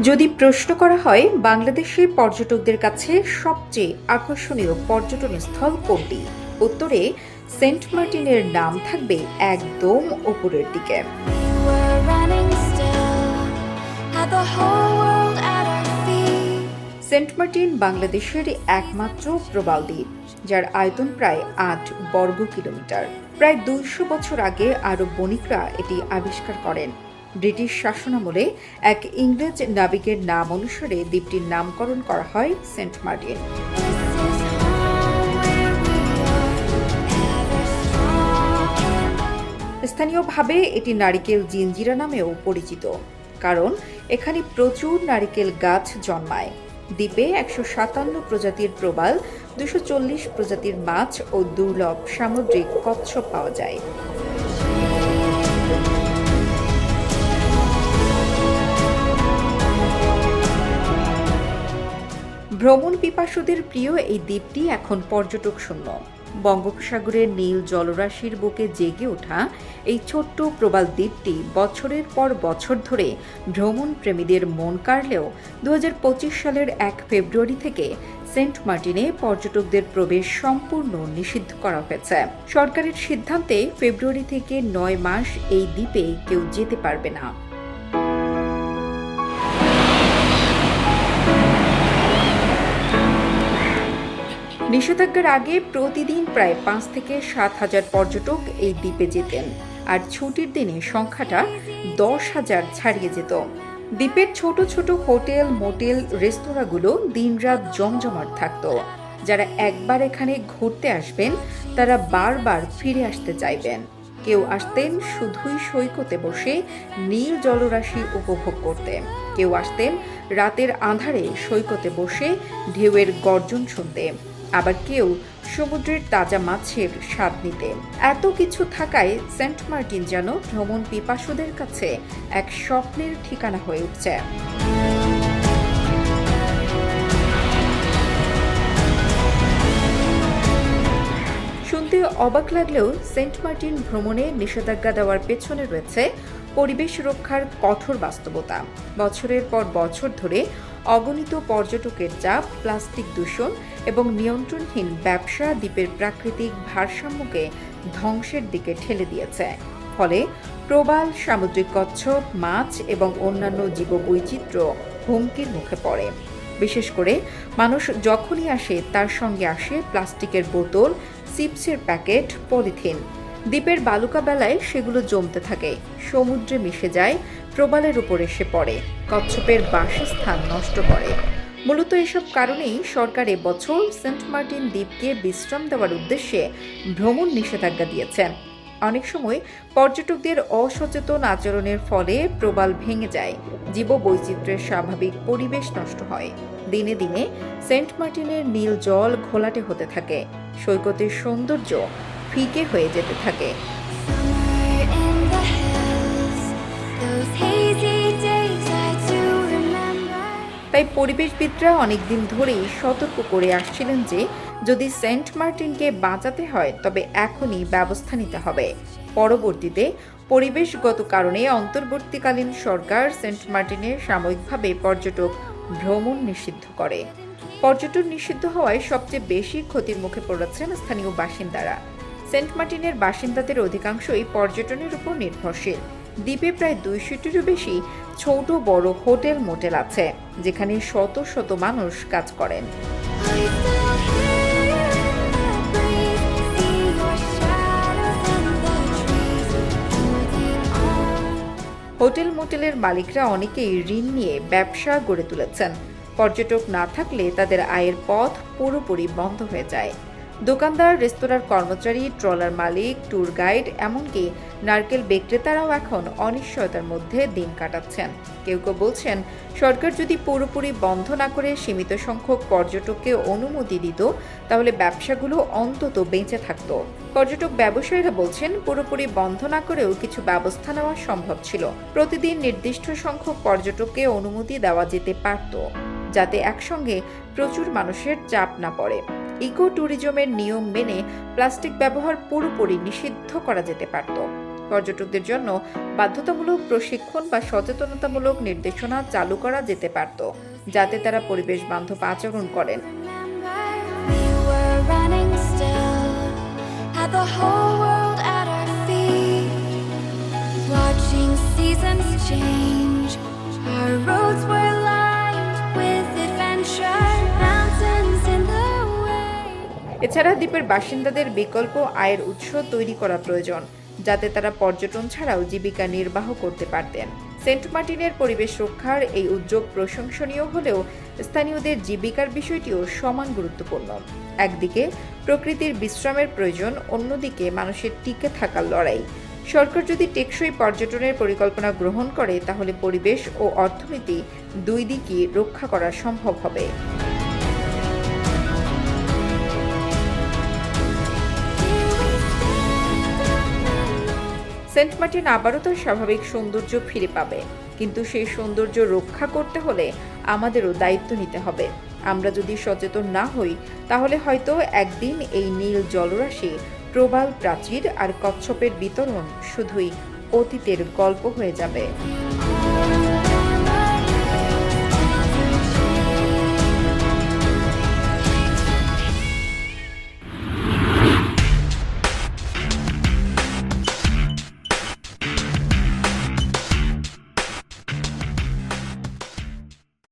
যদি প্রশ্ন করা হয় বাংলাদেশে পর্যটকদের কাছে সবচেয়ে আকর্ষণীয় পর্যটন স্থল কোনটি, উত্তরে সেন্ট মার্টিনের নাম থাকবে একদম উপরের দিকে। সেন্ট মার্টিন বাংলাদেশের একমাত্র প্রবাল দ্বীপ, যার আয়তন প্রায় ৮ বর্গ কিলোমিটার। প্রায় ২০০ বছর আগে আরব বণিকরা এটি আবিষ্কার করেন। ব্রিটিশ শাসনামলে এক ইংরেজ নাবিকের নাম অনুসারে দ্বীপটির নামকরণ করা হয় সেন্ট মার্টিন। স্থানীয়ভাবে এটি নারিকেল জিঞ্জিরা নামেও পরিচিত, কারণ এখানে প্রচুর নারিকেল গাছ জন্মায়। দ্বীপে ১৫৭ প্রজাতির প্রবাল, ২৪০ প্রজাতির মাছ ও দুর্লভ সামুদ্রিক কচ্ছপ পাওয়া যায়। ভ্রমণ পিপাসুদের প্রিয় এই দ্বীপটি এখন পর্যটক শূন্য। বঙ্গোপসাগরের নীল জলরাশির বুকে জেগে ওঠা এই ছোট্ট প্রবাল দ্বীপটি বছরের পর বছর ধরে ভ্রমণ প্রেমীদের মন কাড়লেও ২০২৫ সালের ১ ফেব্রুয়ারি থেকে সেন্ট মার্টিনে পর্যটকদের প্রবেশ সম্পূর্ণ নিষিদ্ধ করা হয়েছে। সরকারের সিদ্ধান্তে ফেব্রুয়ারি থেকে ৯ মাস এই দ্বীপে কেউ যেতে পারবে না। নিষেধাজ্ঞার আগে প্রতিদিন প্রায় ৫ থেকে ৭ হাজার পর্যটক এই দ্বীপে যেতেন, আর ছুটির দিনে সংখ্যাটা ১০,০০০ ছাড়িয়ে যেত। দ্বীপের ছোট ছোট হোটেল, মোটেল, রেস্তোরাঁগুলো দিনরাত জমজমাট থাকত। যারা একবার এখানে ঘুরতে আসবেন তারা বারবার ফিরে আসতে চাইবেন। কেউ আসতেন শুধুই সৈকতে বসে নীল জলরাশি উপভোগ করতে, কেউ আসতেন রাতের আঁধারে সৈকতে বসে ঢেউয়ের গর্জন শুনতে, আবার কেউ সমুদ্রের তাজা মাছের স্বাদ নিতে। এত কিছু থাকায় সেন্ট মার্টিন যেন ভ্রমণ পিপাসুদের কাছে এক স্বপ্নের ঠিকানা হয়ে উঠছে। শুনতে অবাক লাগলেও সেন্ট মার্টিন ভ্রমণে নিষেধাজ্ঞা দেওয়ার পেছনে রয়েছে পরিবেশ রক্ষার কঠোর বাস্তবতা। বছরের পর বছর ধরে অগণিত পর্যটকের চাপ, প্লাস্টিক দূষণ এবং নিয়ন্ত্রণহীন ব্যবসা দ্বীপের প্রাকৃতিক ভারসাম্যকে ধ্বংসের দিকে ঠেলে দিয়েছে। ফলে প্রবাল, সামুদ্রিক কচ্ছপ, মাছ এবং অন্যান্য জীববৈচিত্র্য হুমকির মুখে পড়ে। বিশেষ করে মানুষ যখনই আসে তার সঙ্গে আসে প্লাস্টিকের বোতল, চিপসের প্যাকেট, পলিথিন। দ্বীপের বালুকা বেলায় সেগুলো জমতে থাকে, সমুদ্রে মিশে যায়, প্রবালের উপর এসে পড়ে, কচ্ছপের বাসস্থান নষ্ট করে। মূলত এসব কারণেই সরকার এবছর সেন্ট মার্টিন দ্বীপকে বিশ্রাম দেওয়ার উদ্দেশ্যে ভ্রমণ নিষেধাজ্ঞা দিয়েছে। অনেক সময় পর্যটকদের অসচেতন আচরণের ফলে প্রবাল ভেঙে যায়, জীববৈচিত্র্যের স্বাভাবিক পরিবেশ নষ্ট হয়। দিনে দিনে সেন্ট মার্টিনের নীল জল ঘোলাটে হতে থাকে, সৈকতের সৌন্দর্য ফিকে হয়ে যেতে থাকে। তাই পরিবেশবিদরা অনেকদিন ধরেই সতর্ক করে আসছিলেন যে যদি সেন্ট মার্টিনকে বাঁচাতে হয় তবে এখনই ব্যবস্থা নিতে হবে। পরবর্তীতে পরিবেশগত কারণে অন্তর্বর্তীকালীন সরকার সেন্ট মার্টিনে সাময়িকভাবে পর্যটক ভ্রমণ নিষিদ্ধ করে। পর্যটন নিষিদ্ধ হওয়ায় সবচেয়ে বেশি ক্ষতির মুখে পড়েছেন স্থানীয় বাসিন্দারা। সেন্ট মার্টিনের বাসিন্দাদের অধিকাংশই পর্যটনের উপর নির্ভরশীল। দ্বীপে প্রায় ২০০টিরও বেশি ছোট বড় হোটেল, মোটেল আছে, যেখানে শত শত মানুষ কাজ করেন। হোটেল, মোটেলের মালিকরা অনেকেই ঋণ নিয়ে ব্যবসা গড়ে তুলেছেন। পর্যটক না থাকলে তাদের আয়ের পথ পুরোপুরি বন্ধ হয়ে যায়। দোকানদার, রেস্তোরাঁর কর্মচারী, ট্রলার মালিক, ট্যুর গাইড, এমনকি নারকেল বিক্রেতারাও এখন অনিশ্চয়তার মধ্যে দিন কাটাচ্ছেন। কেউ কেউ বলছেন সরকার যদি পুরোপুরি বন্ধ না করে সীমিত সংখ্যক পর্যটককে অনুমতি দিত তাহলে ব্যবসাগুলো অন্তত বেঁচে থাকত। পর্যটক ব্যবসায়ীরা বলছেন পুরোপুরি বন্ধ না করেও কিছু ব্যবস্থা নেওয়া সম্ভব ছিল। প্রতিদিন নির্দিষ্ট সংখ্যক পর্যটককে অনুমতি দেওয়া যেতে পারত, যাতে একসঙ্গে প্রচুর মানুষের চাপ না পড়ে। ইকো ট্যুরিজমের নিয়ম মেনে প্লাস্টিক ব্যবহার পুরোপুরি নিষিদ্ধ করা যেতে পারত। পর্যটকদের জন্য বাধ্যতামূলক প্রশিক্ষণ বা সচেতনতামূলক নির্দেশনা চালু করা যেতে পারত, যাতে তারা পরিবেশ বান্ধব আচরণ করেন। We were running still, had the whole world at our feet, watching seasons change. Our roads were lined with adventure, mountains in the way. এছাড়া দ্বীপের বাসিন্দাদের বিকল্প আয়ের উৎস তৈরি করা প্রয়োজন, যাতে তারা পর্যটন ছাড়াও জীবিকা নির্বাহ করতে পারতেন। সেন্ট মার্টিনের পরিবেশ রক্ষার এই উদ্যোগ প্রশংসনীয় হলেও স্থানীয়দের জীবিকার বিষয়টিও সমান গুরুত্বপূর্ণ। একদিকে প্রকৃতির বিশ্রামের প্রয়োজন, অন্যদিকে মানুষের টিকে থাকার লড়াই। সরকার যদি টেকসই পর্যটনের পরিকল্পনা গ্রহণ করে, তাহলে পরিবেশ ও অর্থনীতি দুই দিকই রক্ষা করা সম্ভব হবে। সেন্ট মার্টিন আবারও তার স্বাভাবিক সৌন্দর্য ফিরে পাবে, কিন্তু সেই সৌন্দর্য রক্ষা করতে হলে আমাদেরও দায়িত্ব নিতে হবে। আমরা যদি সচেতন না হই, তাহলে হয়তো একদিন এই নীল জলরাশি, প্রবাল প্রাচীর আর কচ্ছপের বিতরণ শুধুই অতীতের গল্প হয়ে যাবে।